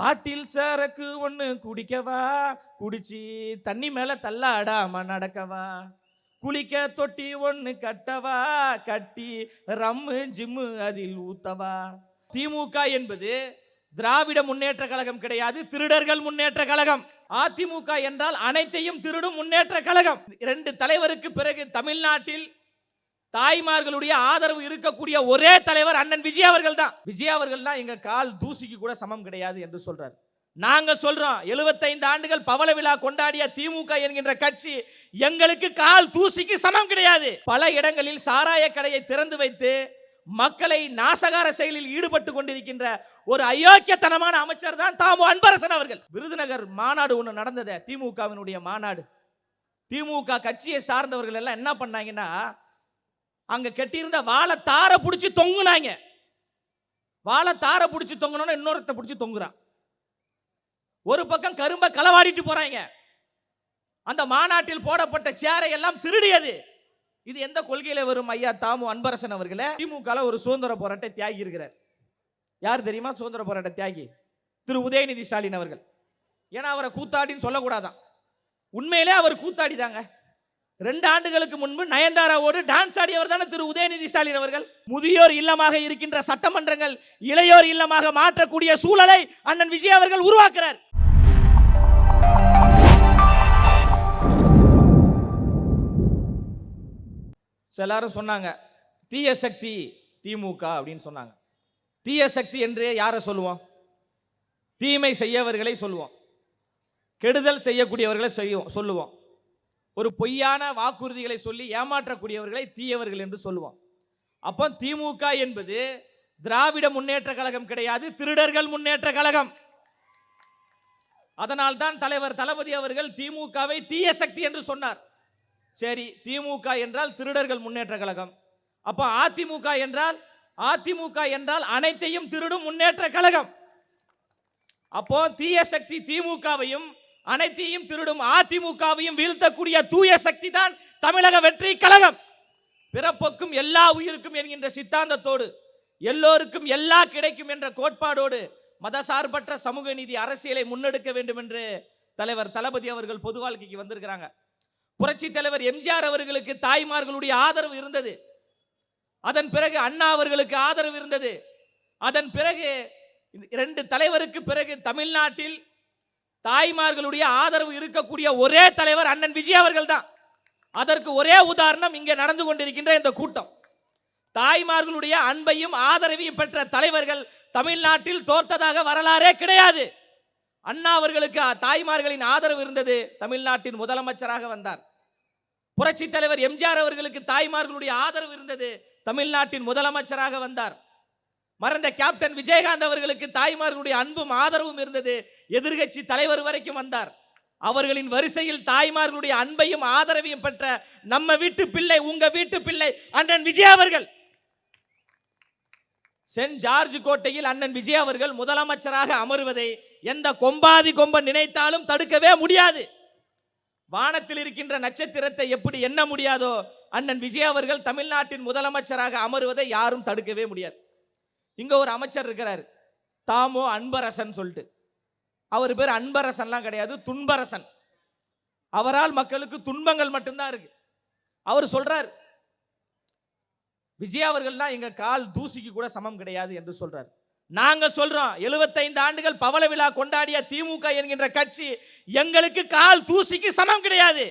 பாட்டில் சரக்கு ஒண்ணு குடிக்கவா, குடிச்சு தண்ணி மேல தள்ளாடாம நடக்கவா, குளிக்க தொட்டி ஒண்ணு கட்டவா, கட்டி ரம்மு ஜிம்மு அதில் ஊத்தவா. திமுக என்பது திராவிட முன்னேற்ற கழகம் கிடையாது, திருடர்கள் முன்னேற்ற கழகம். அதிமுக என்றால் அனைத்தையும் திருடும் முன்னேற்ற கழகம். இரண்டு தலைவருக்கு பிறகு தமிழ்நாட்டில் தாய்மார்களுடைய ஆதரவு இருக்கக்கூடிய ஒரே தலைவர் அண்ணன் விஜய் அவர்கள் தான். விஜய் அவர்கள் தான் எங்க கால் தூசிக்கு கூட சமம் கிடையாது என்று சொல்றார். நாங்க சொல்றோம், 75 ஆண்டுகள் பவள விழா கொண்டாடிய திமுக என்கின்ற கட்சி எங்களுக்கு கால் தூசிக்கு சமம் கிடையாது. பல இடங்களில் சாராய கடையை திறந்து வைத்து மக்களை நாசகார செயலில் ஈடுபட்டு கொண்டிருக்கின்ற ஒரு அயோக்கியத்தனமான அமைச்சர் தான் தாமோ அன்பரசன் அவர்கள். விருதுநகர் மாநாடு ஒன்று நடந்தது, திமுகவினுடைய மாநாடு. திமுக கட்சியை சார்ந்தவர்கள் எல்லாம் என்ன பண்ணாங்கன்னா, அங்க கட்டியிருந்த வாழை தார பிடிச்சி தொங்குனாங்க. வாழை தார பிடிச்சி தொங்கணும்னு இன்னொருத்த பிடிச்சி தொங்குறான். ஒரு பக்கம் கரும்ப களவாடிட்டு போறாங்க. அந்த மாநாட்டில் போடப்பட்ட சேரை எல்லாம் திருடியது. இது எந்த கொள்கையில வரும்? ஐயா தாமு அன்பரசன் அவர்களே திமுக ஒரு சுதந்திர போராட்ட தியாகி இருக்கிறார். யார் தெரியுமா சுதந்திர போராட்ட தியாகி? திரு உதயநிதி ஸ்டாலின் அவர்கள். ஏன்னா அவரை கூத்தாடின்னு சொல்லக்கூடாதான், உண்மையிலே அவர் கூத்தாடி தாங்க. 2 ஆண்டுகளுக்கு முன்பு நயன்தாராவோடு டான்ஸ் ஆடியவர் தானே திரு உதயநிதி ஸ்டாலின் அவர்கள். முதியோர் இல்லமாக இருக்கின்ற சட்டமன்றங்கள் இளையோர் இல்லமாக மாற்றக்கூடிய சூழலை அண்ணன் விஜய் அவர்கள் உருவாக்குறார். எல்லாரும் சொன்னாங்க தீய சக்தி திமுக அப்படின்னு சொன்னாங்க. தீய சக்தி என்று யாரை சொல்லுவோம்? தீமை செய்யவர்களை சொல்லுவோம், கெடுதல் செய்யக்கூடியவர்களை சொல்லுவோம், ஒரு பொய்யான வாக்குறுதிகளை சொல்லி ஏமாற்றக்கூடியவர்களை தீயவர்கள் என்று சொல்லுவோம். அப்போ திமுக என்பது திராவிட முன்னேற்ற கழகம் கிடையாது, திருடர்கள் முன்னேற்ற கழகம். அதனால் தான் தலைவர் தளபதி அவர்கள் திமுகவை தீய சக்தி என்று சொன்னார். சரி, திமுக என்றால் திருடர்கள் முன்னேற்ற கழகம். அப்போ அதிமுக என்றால் அனைத்தையும் திருடும் முன்னேற்ற கழகம். அப்போ தீய சக்தி திமுகவையும் அனைத்தையும் திருடும் அதிமுகவையும் வீழ்த்தக்கூடிய தூய சக்தி தான் தமிழக வெற்றி கழகம். பிறப்புக்கும் எல்லா உயிருக்கும் என்கின்ற சித்தாந்தத்தோடு, எல்லோருக்கும் எல்லா கிடைக்கும் என்ற கோட்பாடோடு மதசார்பற்ற சமூக நீதி அரசியலை முன்னெடுக்க வேண்டும் என்று தலைவர் தளபதி அவர்கள் பொது வாழ்க்கைக்கு வந்திருக்கிறாங்க. புரட்சி தலைவர் எம்ஜிஆர் அவர்களுக்கு தாய்மார்களுடைய ஆதரவு இருந்தது. அதன் பிறகு அண்ணா அவர்களுக்கு ஆதரவு இருந்தது. அதன் பிறகு 2 தலைவருக்கு பிறகு தமிழ்நாட்டில் தாய்மார்களுடைய ஆதரவு இருக்கக்கூடிய ஒரே தலைவர் அண்ணன் விஜய் அவர்கள் தான். அதற்கு ஒரே உதாரணம் இங்கே நடந்து கொண்டிருக்கின்ற இந்த கூட்டம். தாய்மார்களுடைய அன்பையும் ஆதரவையும் பெற்ற தலைவர்கள் தமிழ்நாட்டில் தோற்றதாக வரலாறே கிடையாது. அண்ணா அவர்களுக்கு தாய்மார்களின் ஆதரவு இருந்தது, தமிழ்நாட்டின் முதலமைச்சராக வந்தார். புரட்சி தலைவர் எம்ஜிஆர் அவர்களுக்கு தாய்மார்களுடைய ஆதரவு இருந்தது, தமிழ்நாட்டின் முதலமைச்சராக வந்தார். மறைந்த கேப்டன் விஜயகாந்த் அவர்களுக்கு தாய்மார்களுடைய அன்பும் ஆதரவும் இருந்தது, எதிர்கட்சி தலைவர் வரைக்கும் வந்தார். அவர்களின் வரிசையில் தாய்மார்களுடைய அன்பையும் ஆதரவையும் பெற்ற நம்ம வீட்டு பிள்ளை, உங்க வீட்டு பிள்ளை அண்ணன் விஜய் அவர்கள். சென்ட் ஜார்ஜ் கோட்டையில் அண்ணன் விஜய் அவர்கள் முதலமைச்சராக அமருவதை எந்த கொம்பாதி கொம்பன் நினைத்தாலும் தடுக்கவே முடியாது. வானத்தில் இருக்கின்ற நட்சத்திரத்தை எப்படி எண்ண முடியாதோ, அண்ணன் விஜய் அவர்கள் தமிழ்நாட்டின் முதலமைச்சராக அமருவதை யாரும் தடுக்கவே முடியாது. இங்க ஒரு அமைச்சர் இருக்கிறார், தாமோ அன்பரசன் சொல்லிட்டு. அவர் பேர் அன்பரசன்லாம் கிடையாது, துன்பரசன். அவரால் மக்களுக்கு துன்பங்கள் மட்டும்தான் இருக்கு. அவர் சொல்றார், விஜய் அவர்கள் தான் எங்க கால் தூசிக்கு கூட சமம் கிடையாது என்று சொல்றார். நாங்க சொல்றோம், 75 ஆண்டுகள் பவள விழா கொண்டாடிய திமுக என்கின்ற கட்சி எங்களுக்கு கால் தூசிக்கு சமம் கிடையாது.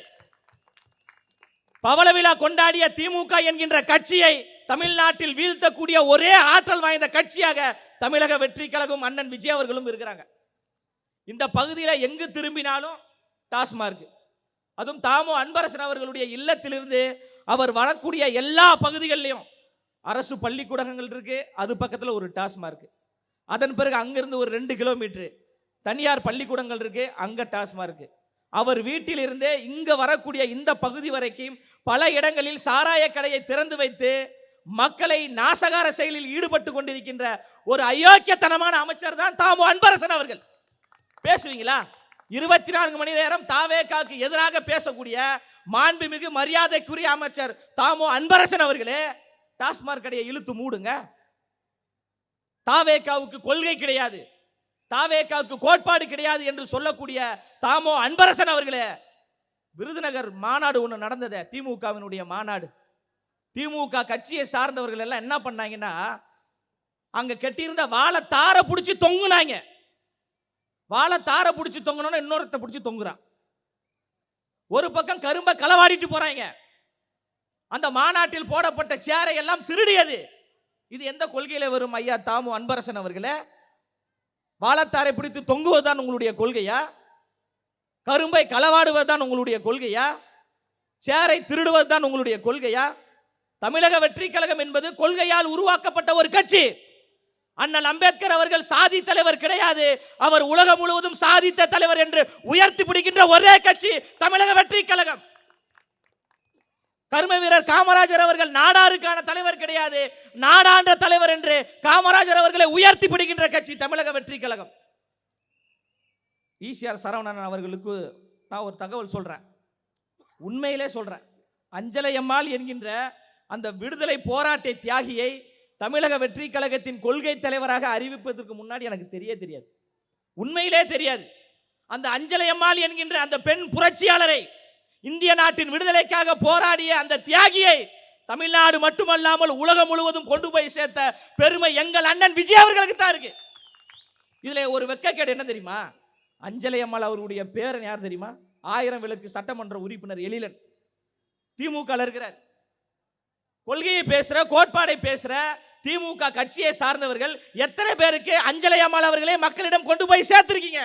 பவள விழா கொண்டாடிய திமுக என்கின்ற கட்சியை தமிழ்நாட்டில் வீழ்த்தக்கூடிய ஒரே ஆற்றல் வாய்ந்த கட்சியாக தமிழக வெற்றி கழகம் அண்ணன் விஜய் அவர்களும் இருக்கிறாங்க. இந்த பகுதியில் எங்கு திரும்பினாலும் டாஸ்மார்க். அதுவும் தாமோ அன்பரசன் அவர்களுடைய இல்லத்திலிருந்து அவர் வரக்கூடிய எல்லா பகுதிகளிலும் அரசு பள்ளிக்கூடங்கள் இருக்கு, அது பக்கத்தில் ஒரு டாஸ்மார்க். அதன் பிறகு அங்கிருந்து ஒரு 2 கிலோமீட்டர் தனியார் பள்ளிக்கூடங்கள் இருக்கு, அங்க டாஸ்மார்க். அவர் வீட்டிலிருந்தே இங்க வரக்கூடிய இந்த பகுதி வரைக்கும் பல இடங்களில் சாராய கடையை திறந்து வைத்து மக்களை நாசகார செயலில் ஈடுபட்டு கொண்டிருக்கின்ற ஒரு அயோக்கியத்தனமான அமைச்சர் தான் தாமோ அன்பரசன் அவர்கள். பேசுவீங்களா? 24 மணி நேரம் தாவேகாவுக்கு எதிராக பேசக்கூடிய மாண்புமிகு மரியாதைக்குரிய அமைச்சர் தாமோ அன்பரசன் அவர்களே, டாஸ்மாக் கடையை இழுத்து மூடுங்க. தாவேகாவுக்கு கொள்கை கிடையாது, தாவேக்காவுக்கு கோட்பாடு கிடையாது என்று சொல்லக்கூடிய தாமோ அன்பரசன் அவர்களே, விருதுநகர் மாநாடு ஒன்று நடந்தது, திமுகவினுடைய மாநாடு. திமுக கட்சியை சார்ந்தவர்கள் எல்லாம் என்ன பண்ணாங்கன்னா, அங்க கட்டியிருந்த வாழை தாரை பிடிச்சி தொங்குனாங்க. வாழை தாரை பிடிச்சி தொங்கணும்னா இன்னொருத்த பிடிச்சி தொங்குறான். ஒரு பக்கம் கரும்பை களவாடிட்டு போறாங்க. அந்த மாநாட்டில் போடப்பட்ட சேரை எல்லாம் திருடியது. இது எந்த கொள்கையில வரும் ஐயா தாமு அன்பரசன் அவர்களே? வாழைத்தாரை பிடித்து தொங்குவதுதான் உங்களுடைய கொள்கையா? கரும்பை களவாடுவதுதான் உங்களுடைய கொள்கையா? சேரை திருடுவதுதான் உங்களுடைய கொள்கையா? தமிழக வெற்றி கழகம் என்பது கொள்கையால் உருவாக்கப்பட்ட ஒரு கட்சி. அண்ணல் அம்பேத்கர் அவர்கள் சாதி தலைவர் கிடையாது, அவர் உலகம் முழுவதும் சாதித்த தலைவர் என்று உயர்த்தி பிடிக்கின்ற ஒரே கட்சி தமிழக வெற்றி கழகம். கர்ம வீரர் காமராஜர் அவர்கள் நாடாருக்கான தலைவர் கிடையாது, நாடாண்ட தலைவர் என்று காமராஜர் அவர்களை உயர்த்தி பிடிக்கின்ற கட்சி தமிழக வெற்றி கழகம். ஈசிஆர் சரவணன் அவர்களுக்கு நான் ஒரு தகவல் சொல்றேன், உண்மையிலே சொல்றேன். அஞ்சலை அம்மாள் என்கின்ற அந்த விடுதலை போராட்ட தியாகியை தமிழக வெற்றி கழகத்தின் கொள்கை தலைவராக அறிவிப்பதற்கு முன்னாடி எனக்கு தெரியாது, உண்மையிலே தெரியாது. அந்த அஞ்சலை அம்மாள் என்கின்ற அந்த பெண் புரட்சியாளரை, இந்திய நாட்டின் விடுதலைக்காக போராடிய அந்த தியாகியை தமிழ்நாடு மட்டுமல்லாமல் உலகம் முழுவதும் கொண்டு போய் சேர்த்த பெருமை எங்கள் அண்ணன் விஜய் அவர்களுக்கு தான் இருக்கு. இதுல ஒரு வெட்கக்கேடு என்ன தெரியுமா? அஞ்சலை அம்மாள் அவருடைய பேரன் யார் தெரியுமா? 1000 விளக்கு சட்டமன்ற உறுப்பினர் எழிலன், திமுக இருக்கிறார். கொள்கையை பேசுற, கோட்பாடை பேசுற திமுக கட்சியை சார்ந்தவர்கள் எத்தனை பேருக்கு அஞ்சலை அம்மாள் அவர்களே மக்களிடம் கொண்டு போய் சேர்த்திருக்கீங்க?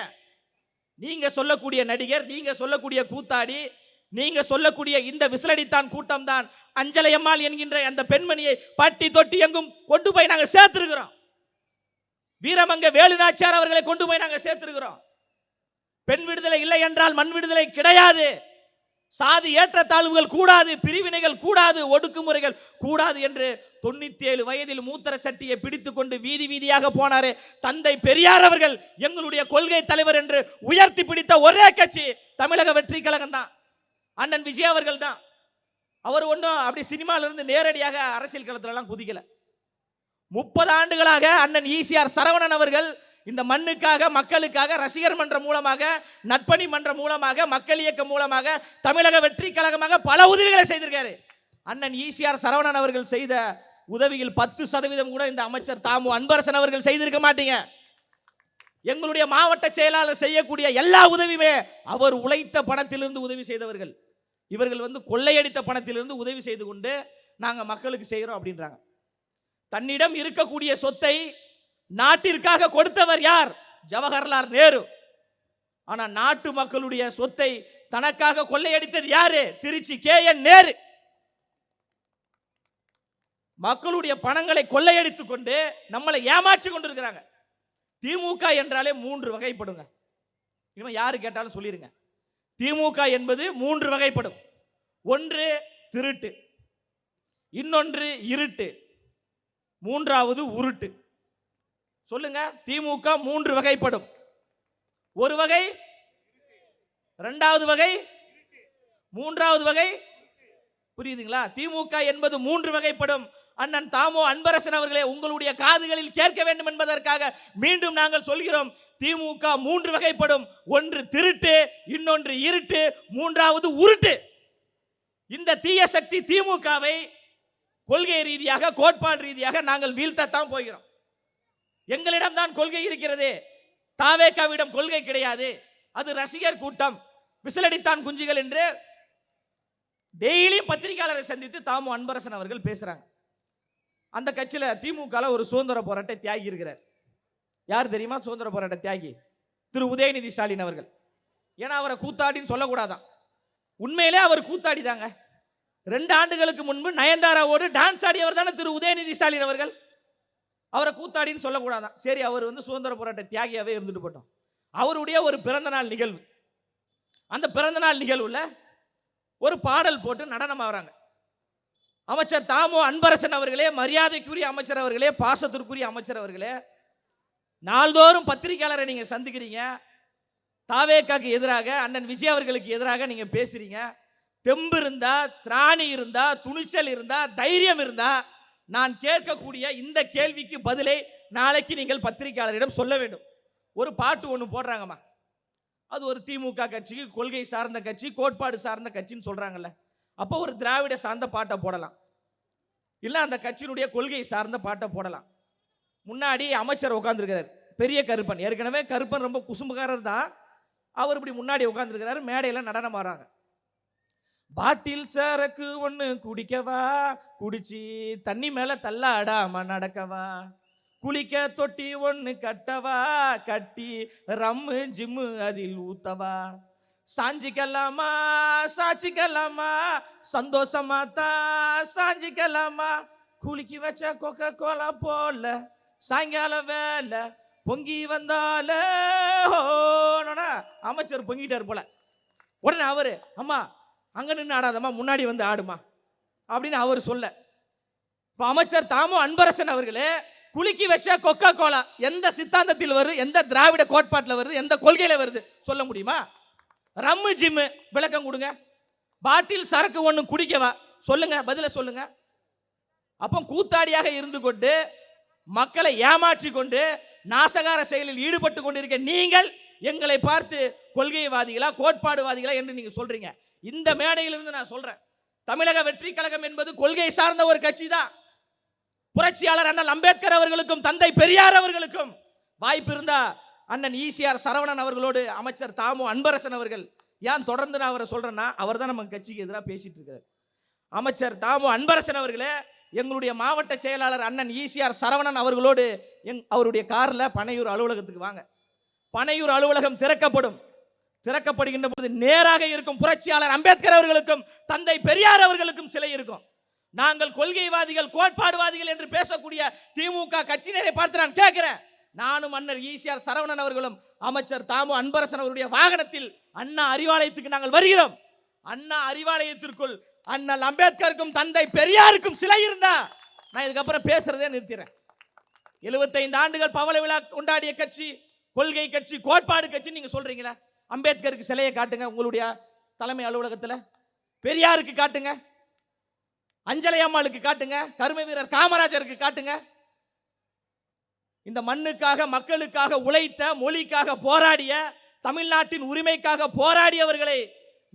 நீங்க சொல்லக்கூடிய நடிகர், நீங்க சொல்லக்கூடிய கூத்தாடி, நீங்க சொல்லக்கூடிய இந்த விசிலடித்தான் கூட்டம் தான் அஞ்சலை அம்மாள் என்கின்ற அந்த பெண்மணியை பட்டி தொட்டி எங்கும் கொண்டு போய் நாங்க சேர்த்திருக்கிறோம். வீரமங்க வேலுநாச்சியார் அவர்களை கொண்டு போய் நாங்க சேர்த்திருக்கிறோம். பெண் விடுதலை இல்லை என்றால் மண் விடுதலை கிடையாது. சாதி ஏற்றத்தாழ்வுகள் கூடாது, பிரிவினைகள் கூடாது, ஒடுக்குமுறைகள் கூடாது என்று 97 வயதில் மூத்தர சட்டியை பிடித்துக் கொண்டு வீதி வீதியாக போனாரே தந்தை பெரியார் அவர்கள் எங்களுடைய கொள்கை தலைவர் என்று உயர்த்தி பிடித்த ஒரே கட்சி தமிழக வெற்றி கழகம் தான், அண்ணன் விஜய் அவர்கள் தான். அவர் ஒன்றும் அப்படி சினிமால இருந்து நேரடியாக அரசியல் களத்துல எல்லாம் குதிக்கல. 30 ஆண்டுகளாக அண்ணன் ஈசிஆர் சரவணன் அவர்கள் இந்த மண்ணுக்காக, மக்களுக்காக ரசிகர் மன்றம் மூலமாக, நட்பணி மன்றம் மூலமாக, மக்கள் இயக்கம் மூலமாக, தமிழக வெற்றி கழகமாக பல உதவிகளை செய்திருக்காரு. அண்ணன் ஈசிஆர் சரவணன் அவர்கள் செய்த உதவியில் 10% கூட இந்த அமைச்சர் தாமு அன்பரசன் அவர்கள் செய்திருக்க மாட்டீங்க. எங்களுடைய மாவட்ட செயலாளர் செய்யக்கூடிய எல்லா உதவியுமே அவர் உழைத்த பணத்திலிருந்து உதவி செய்தவர்கள். இவர்கள் கொள்ளையடித்த பணத்திலிருந்து உதவி செய்து கொண்டு நாங்க மக்களுக்கு செய்கிறோம் அப்படின்றாங்க. தன்னிடம் இருக்கக்கூடிய சொத்தை நாட்டிற்காக கொடுத்தவர் யார்? ஜவஹர்லால் நேரு. ஆனா நாட்டு மக்களுடைய சொத்தை தனக்காக கொள்ளையடித்தது யாரு? திருச்சி KN நேரு. மக்களுடைய பணங்களை கொள்ளையடித்துக் கொண்டு நம்மளை ஏமாற்றி கொண்டிருக்கிறாங்க. திமுக என்றாலே 3 வகைப்படுங்க. இனிமே யாரு கேட்டாலும் சொல்லிருங்க. திமுக என்பது 3 வகைப்படும். ஒன்று திருட்டு, இன்னொன்று இருட்டு, மூன்றாவது உருட்டு. சொல்லுங்க, திமுக 3 வகைப்படும். ஒரு வகை, இரண்டாவது வகை, மூன்றாவது வகை. புரியுதுங்களா? திமுக என்பது 3 வகைப்படும். அண்ணன் தாமோ அன்பரசன் அவர்களே, உங்களுடைய காதுகளில் கேட்க வேண்டும் என்பதற்காக மீண்டும் நாங்கள் சொல்கிறோம், திமுக 3 வகைப்படும். ஒன்று திருட்டு, இன்னொன்று இருட்டு, மூன்றாவது உருட்டு. இந்த தீய சக்தி திமுகவை கொள்கை ரீதியாக, கோட்பாடு ரீதியாக நாங்கள் வீழ்த்தத்தான் போகிறோம். எங்களிடம் தான் கொள்கை இருக்கிறது, தாவேகாவிடம் கொள்கை கிடையாது. அது ரசிகர் கூட்டம், விசிலடித்தான் குஞ்சுகள் என்று டெய்லியும் பத்திரிகையாளரை சந்தித்து தாமு அன்பரசன் அவர்கள் பேசுறாங்க. அந்த கட்சியில திமுக ஒரு சுதந்திர போராட்ட தியாகி இருக்கிறார். யார் தெரியுமா? சுதந்திர போராட்ட தியாகி திரு உதயநிதி ஸ்டாலின் அவர்கள். ஏன்னா அவரை கூத்தாடின்னு சொல்லக்கூடாதான், உண்மையிலே அவர் கூத்தாடி தாங்க. 2 ஆண்டுகளுக்கு முன்பு நயன்தாராவோடு டான்ஸ் ஆடியவர் தானே திரு உதயநிதி ஸ்டாலின் அவர்கள். அவரை கூத்தாடின்னு சொல்லக்கூடாதான். சரி, அவர் சுதந்திர போராட்ட தியாகியாவே இருந்துட்டு போட்டோம். அவருடைய ஒரு பிறந்த நாள் நிகழ்வு, அந்த பிறந்த நாள் நிகழ்வுல ஒரு பாடல் போட்டு நடனம் ஆகிறாங்க. அமைச்சர் தாமோ அன்பரசன் அவர்களே, மரியாதைக்குரிய அமைச்சர் அவர்களே, பாசத்திற்குரிய அமைச்சர் அவர்களே, நாள்தோறும் பத்திரிகையாளரை நீங்க சந்திக்கிறீங்க. தாவேக்காக்கு எதிராக, அண்ணன் விஜய் அவர்களுக்கு எதிராக நீங்க பேசுறீங்க. தெம்பு இருந்தா, திராணி இருந்தா, துணிச்சல் இருந்தா, தைரியம் இருந்தா நான் கேட்கக்கூடிய இந்த கேள்விக்கு பதிலை நாளைக்கு நீங்கள் பத்திரிகையாளரிடம் சொல்ல வேண்டும். ஒரு பாட்டு ஒன்று போடுறாங்கம்மா. அது ஒரு திமுக கட்சிக்கு கொள்கை சார்ந்த கட்சி, கோட்பாடு சார்ந்த கட்சின்னு சொல்றாங்கல்ல. அப்போ ஒரு திராவிட சார்ந்த பாட்டை போடலாம், இல்லை அந்த கட்சியினுடைய கொள்கை சார்ந்த பாட்டை போடலாம். முன்னாடி அமைச்சர் உட்காந்துருக்கிறார், பெரிய கருப்பன். ஏற்கனவே கருப்பன் ரொம்ப குசும்புக்காரர் தான். அவர் இப்படி முன்னாடி உட்காந்துருக்கிறாரு, மேடையில் நடனம் ஆடுறாங்க. பாட்டில் சரக்கு ஒன்று குடிக்கவா, குடிச்சு தண்ணி மேல தள்ளாடாம நடக்கவா, குளிக்க தொட்டி ஒன்று கட்டவா, கட்டி ரம்மு ஜிம்மு அதில் ஊத்தவா, சாஞ்சிக்கலாமா சாச்சிக்கலாமா, சந்தோஷமா தான் சாஞ்சிக்கலாமா, குளிக்கி வச்ச கொக்க கோலா போல சாயங்கால வேலை பொங்கி வந்தால. அமைச்சர் பொங்கிட்டார் போல. உடனே அவரு, அம்மா அங்க நின்று ஆடாதம்மா, முன்னாடி வந்து ஆடுமா அப்படின்னு அவர் சொல்ல. இப்போ அமைச்சர் தாமு அன்பரசன் அவர்களே, குலுக்கி வச்ச கொக்கா கோலா எந்த சித்தாந்தத்தில் வருது, எந்த திராவிட கோட்பாட்டில் வருது, எந்த கொள்கையில் வருது சொல்ல முடியுமா? ரம்மு ஜிம்மு விளக்கம் கொடுங்க. பாட்டில் சரக்கு ஒன்று குடிக்கவா சொல்லுங்க, பதில சொல்லுங்க. அப்போ கூத்தாடியாக இருந்து கொண்டு மக்களை ஏமாற்றி கொண்டு நாசகார செயலில் ஈடுபட்டு கொண்டிருக்க நீங்கள் எங்களை பார்த்து கொள்கைவாதிகளா கோட்பாடுவாதிகளா என்று நீங்க சொல்றீங்க. இந்த மேடையிலிருந்து நான் சொல்றேன், தமிழக வெற்றி கழகம் என்பது கொள்கை சார்ந்த ஒரு கட்சி தான். புரட்சியாளர் அண்ணல் அம்பேத்கர் அவர்களுக்கும் தந்தை பெரியார் அவர்களுக்கும் வாய்ப்பு இருந்தா அண்ணன் ஈசிஆர் சரவணன் அவர்களோடு அமைச்சர் தாமு அன்பரசன் அவர்கள், ஏன் தொடர்ந்து நான் அவரை சொல்றேன்னா அவர் தான் நம்ம கட்சிக்கு எதிராக பேசிட்டு இருக்காரு. அமைச்சர் தாமு அன்பரசன் அவர்களே, எங்களுடைய மாவட்ட செயலாளர் அண்ணன் ஈசிஆர் சரவணன் அவர்களோடு அவருடைய காரில் பனையூர் அலுவலகத்துக்கு வாங்க. பனையூர் அலுவலகம் திறக்கப்படும். திறக்கப்படுகின்ற போது நேராக இருக்கும் புரட்சியாளர் அம்பேத்கர் அவர்களுக்கும் தந்தை பெரியார் அவர்களுக்கும் சிலை இருக்கும். நாங்கள் கொள்கைவாதிகள் கோட்பாடுவாதிகள் என்று பேசக்கூடிய திமுக கட்சியினரை பார்த்து நான் கேட்கிறேன், நானும் அண்ணன் ஈசிஆர் சரவணன் அவர்களும் அமைச்சர் தாமு அன்பரசன் அவருடைய வாகனத்தில் அண்ணா அறிவாலயத்துக்கு நாங்கள் வருகிறோம். அண்ணா அறிவாலயத்திற்குள் அண்ணல் அம்பேத்கருக்கும் தந்தை பெரியாருக்கும் சிலை இருந்தா நான் இதுக்கப்புறம் பேசுறதே நிறுத்திறேன். 75 ஆண்டுகள் பவள விழா கொண்டாடிய கட்சி, கொள்கை கட்சி, கோட்பாடு கட்சி நீங்க சொல்றீங்களா? அம்பேத்கருக்கு சிலையை காட்டுங்க உங்களுடைய தலைமை அலுவலகத்தில், பெரியாருக்கு காட்டுங்க, அஞ்சலை அம்மாளுக்கு காட்டுங்க, கருமை வீரர் காமராஜருக்கு காட்டுங்க. இந்த மண்ணுக்காக மக்களுக்காக உழைத்த, மொழிக்காக போராடிய, தமிழ்நாட்டின் உரிமைக்காக போராடியவர்களை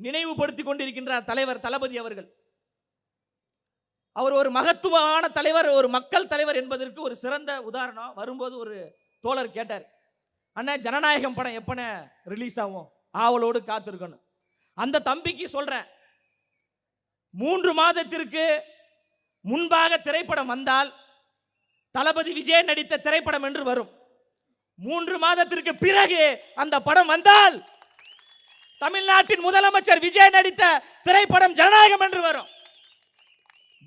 நினைவுபடுத்திக் கொண்டிருக்கின்றார் தலைவர் தளபதி அவர்கள். அவர் ஒரு மகத்துவமான தலைவர், ஒரு மக்கள் தலைவர் என்பதற்கு ஒரு சிறந்த உதாரணம். வரும்போது ஒரு தோழர் கேட்டார், அண்ணா ஜனநாயகம் படம் எப்பன ரிலீஸ் ஆகும், ஆவலோடு காத்திருக்கணும். அந்த தம்பிக்கு சொல்றேன், 3 மாதத்திற்கு முன்பாக திரைப்படம் வந்தால் தளபதி விஜய் நடித்த திரைப்படம் என்று வரும். 3 மாதத்திற்கு பிறகு அந்த படம் வந்தால் தமிழ்நாட்டின் முதலமைச்சர் விஜய் நடித்த திரைப்படம் ஜனநாயகம் என்று வரும்.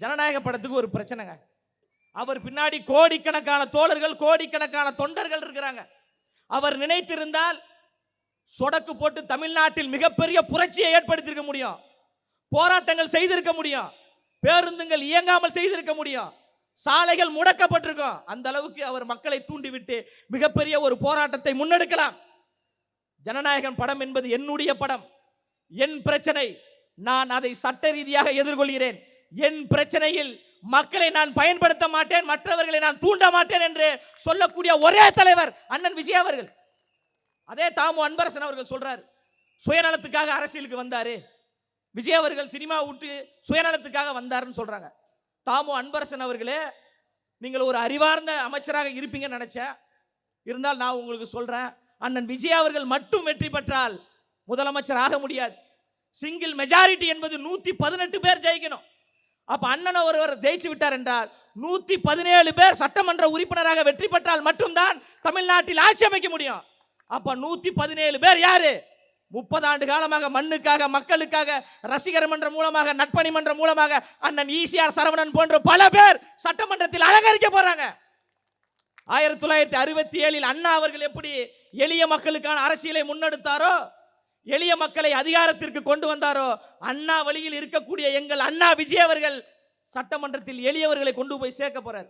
ஜனநாயக படத்துக்கு ஒரு பிரச்சனைங்க, அவர் பின்னாடி கோடிக்கணக்கான தோழர்கள், கோடிக்கணக்கான தொண்டர்கள் இருக்கிறாங்க. அவர் நினைத்திருந்தால் சொடக்கு போட்டு தமிழ்நாட்டில் மிகப்பெரிய புரட்சியை ஏற்படுத்தியிருக்க முடியும், போராட்டங்கள் செய்திருக்க முடியும், பேருந்துகள் இயங்காமல் செய்திருக்க முடியும், சாலைகள் முடக்கப்பட்டிருக்கும். அந்த அளவுக்கு அவர் மக்களை தூண்டிவிட்டு மிகப்பெரிய ஒரு போராட்டத்தை முன்னெடுக்கலாம். ஜனநாயகம் படம் என்பது என்னுடைய படம், என் பிரச்சனை, நான் அதை சட்ட ரீதியாக எதிர்கொள்கிறேன். என் பிரச்சனையில் மக்களை நான் பயன்படுத்த மாட்டேன், மற்றவர்களை நான் தூண்ட மாட்டேன் என்று சொல்லக்கூடிய ஒரே தலைவர் அண்ணன் விஜய் அவர்கள். அதே தாமு அன்பரசன் அவர்கள் சொல்றார், சுயநலத்துக்காக அரசியலுக்கு வந்தாரு, விஜய் அவர்கள் சினிமா விட்டு சுயநலத்துக்காக வந்தாருன்னு சொல்றாங்க. தாமு அன்பரசன் அவர்களே, நீங்கள் ஒரு அறிவார்ந்த அமைச்சராக இருப்பீங்கன்னு நினைச்சேன். இருந்தால் நான் உங்களுக்கு சொல்றேன், அண்ணன் விஜய் அவர்கள் மட்டும் வெற்றி பெற்றால் முதலமைச்சர் ஆக முடியாது. சிங்கிள் மெஜாரிட்டி என்பது 118 பேர் ஜெயிக்கணும். அப்ப அண்ணன் ஒருவர் ஜெயிச்சு விட்டார் என்றால் 117 பேர் சட்டமன்ற உறுப்பினராக வெற்றி பெற்றால் மட்டும்தான் தமிழ்நாட்டில் ஆட்சி அமைக்க முடியும். அப்ப 117 பேர் யாரு? 30 ஆண்டு காலமாக மண்ணுக்காக, மக்களுக்காக, ரசிகர் மன்றம் மூலமாக, நட்பணி மன்றம் மூலமாக அண்ணன் ஈசிஆர் சரவணன் போன்ற பல பேர் சட்டமன்றத்தில் அலங்கரிக்க போறாங்க. 1967 அண்ணா அவர்கள் எப்படி எளிய மக்களுக்கான அரசியலை முன்னெடுத்தாரோ, எளிய மக்களை அதிகாரத்திற்கு கொண்டு வந்தாரோ, அண்ணா வழியில் இருக்கக்கூடிய எங்கள் அண்ணா விஜய் அவர்கள் சட்டமன்றத்தில் எளியவர்களை கொண்டு போய் சேர்க்க போறார்.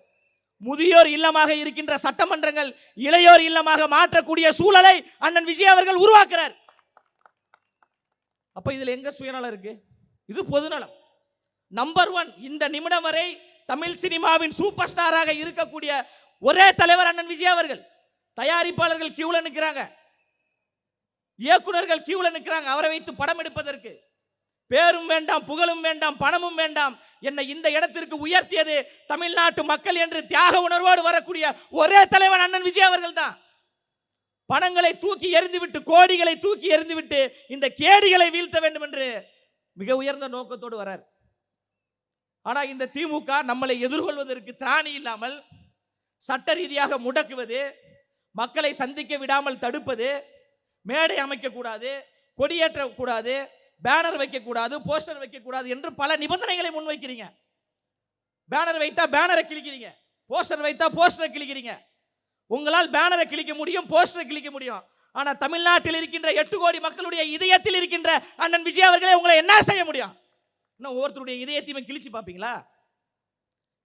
முதியோர் இல்லமாக இருக்கின்ற சட்டமன்றங்கள் இளையோர் இல்லமாக மாற்றக்கூடிய சூழலை அண்ணன் விஜய் அவர்கள் உருவாக்குறார். அப்ப இதுல எங்க சுயநலம் இருக்கு? இது பொதுநலம். நம்பர் 1 இந்த நிமிடம் வரை தமிழ் சினிமாவின் சூப்பர் ஸ்டாராக இருக்கக்கூடிய ஒரே தலைவர் அண்ணன் விஜய் அவர்கள். தயாரிப்பாளர்கள் கியூல நிற்கிறாங்க, இயக்குனர்கள் கியூல நிற்கிறாங்க அவரை வைத்து படம் எடுப்பதற்கு. பேரும் வேண்டாம், புகழும் வேண்டாம், பணமும் வேண்டாம், என்னை இந்த இடத்திற்கு உயர்த்தியது தமிழ்நாட்டு மக்கள் என்று தியாக உணர்வோடு வரக்கூடிய ஒரே தலைவன் அண்ணன் விஜய் அவர்கள் தான். பணங்களை தூக்கி எறிந்துவிட்டு, கோடிகளை தூக்கி எறிந்துவிட்டு இந்த கேடிகளை வீழ்த்த வேண்டும் என்று மிக உயர்ந்த நோக்கத்தோடு வரார். ஆனா இந்த திமுக நம்மளை எதிர்கொள்வதற்கு திராணி இல்லாமல் சட்ட ரீதியாக முடக்குவது, மக்களை சந்திக்க விடாமல் தடுப்பது, மேடை அமைக்க கூடாது, கொடியேற்ற கூடாது, பேனர் வைக்க கூடாது, போஸ்டர் வைக்க கூடாது என்று பல நிபந்தனைகளை முன்வைக்கிறீங்க. பேனர் வைத்தா பேனரை கிழிக்கிறீங்க, போஸ்டர் வைத்தா போஸ்டரை கிழிக்கிறீங்க. உங்களால் பேனரை கிழிக்க முடியும், போஸ்டரை கிழிக்க முடியும். ஆனா தமிழ்நாட்டில் இருக்கின்ற 8 கோடி மக்களுடைய இதயத்தில் இருக்கின்ற அண்ணன் விஜய் அவர்களே உங்களை என்ன செய்ய முடியும்? இன்னும் ஒவ்வொருத்தருடைய இதயத்தையுமே கிழிச்சு பார்ப்பீங்களா?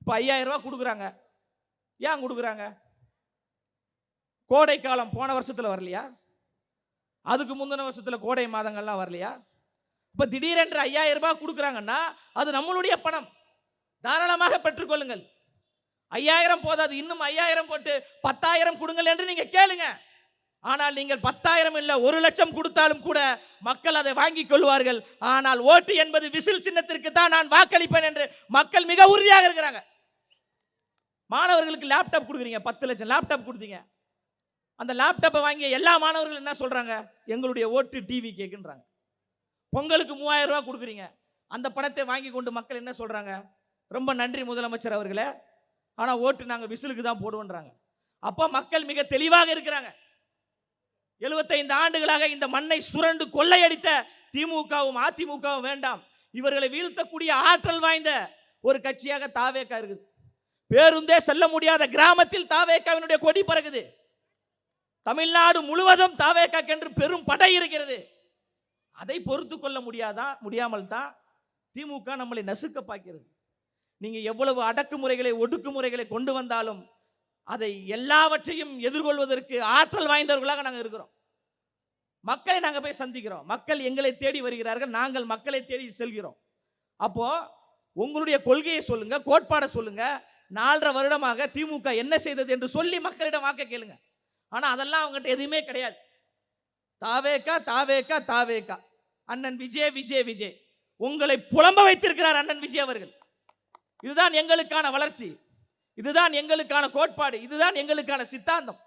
இப்போ 5000 ரூபாய் கொடுக்குறாங்க. ஏன் கொடுக்குறாங்க? கோடை காலம் போன வருஷத்துல வரலையா? அதுக்கு முந்தின வருஷத்துல கோடை மாதங்கள்லாம் வரலையா? இப்ப திடீரென்று 5000 ரூபாய் கொடுக்குறாங்கன்னா அது நம்மளுடைய பணம், தாராளமாக பெற்றுக்கொள்ளுங்கள். 5000 போதாது, இன்னும் 5000 போட்டு 10,000 கொடுங்கள் என்று நீங்க கேளுங்க. ஆனால் நீங்கள் 10,000 இல்ல 1,00,000 கொடுத்தாலும் கூட மக்கள் அதை வாங்கிக் கொள்வார்கள். ஆனால் ஓட்டு என்பது விசில் சின்னத்திற்கு தான் நான் வாக்களிப்பேன் என்று மக்கள் மிக உறுதியாக இருக்கிறாங்க. மாணவர்களுக்கு லேப்டாப் கொடுக்குறீங்க, 10 லட்சம் லேப்டாப் கொடுத்தீங்க. அந்த லேப்டாப்பை வாங்கிய எல்லா மாணவர்களும் என்ன சொல்றாங்க? எங்களுடைய ஓட்டு டிவி கேக்குன்றாங்க. பொங்கலுக்கு 3000 ரூபாய் கொடுக்குறீங்க, அந்த பணத்தை வாங்கி கொண்டு மக்கள் என்ன சொல்றாங்க? ரொம்ப நன்றி முதலமைச்சர் அவர்களே, ஆனா ஓட்டு நாங்க விசிலுக்கு தான் போடுவோன்றாங்க. அப்ப மக்கள் மிக தெளிவாக இருக்கிறாங்க. 75 ஆண்டுகளாக இந்த மண்ணை சுரண்டு கொள்ளையடித்த திமுகவும் அதிமுகவும் வேண்டாம், இவர்களை வீழ்த்தக்கூடிய ஆற்றல் வாய்ந்த ஒரு கட்சியாக தாவேகா இருக்குது. பேருந்தே செல்ல முடியாத கிராமத்தில் தாவேகாவினுடைய கொடி பறக்குது. தமிழ்நாடு முழுவதும் தாவேகா என்று பெரும் படை இருக்கிறது. அதை பொறுத்து கொள்ள முடியாமல் தான் திமுக நம்மளை நசுக்க பார்க்கிறது. நீங்க எவ்வளவு அடக்குமுறைகளை, ஒடுக்குமுறைகளை கொண்டு வந்தாலும் அதை எல்லாவற்றையும் எதிர்கொள்வதற்கு ஆற்றல் வாய்ந்தவர்களாக நாங்கள் இருக்கிறோம். மக்களை நாங்கள் போய் சந்திக்கிறோம், மக்கள் எங்களை தேடி வருகிறார்கள், நாங்கள் மக்களை தேடி செல்கிறோம். அப்போ உங்களுடைய கொள்கையை சொல்லுங்க, கோட்பாடை சொல்லுங்க. 4.5 வருடமாக திமுக என்ன செய்தது என்று சொல்லி மக்களிடம் வாக்க கேளுங்க. ஆனா அதெல்லாம் அவங்ககிட்ட எதுவுமே கிடையாது. தாவேகா தாவேகா தாவேகா, அண்ணன் விஜய் விஜய் விஜய், உங்களை புலம்ப வைத்திருக்கிறார் அண்ணன் விஜய் அவர்கள். இதுதான் எங்களுக்கான வளர்ச்சி, இதுதான் எங்களுக்கான கோட்பாடு, இதுதான் எங்களுக்கான சித்தாந்தம்.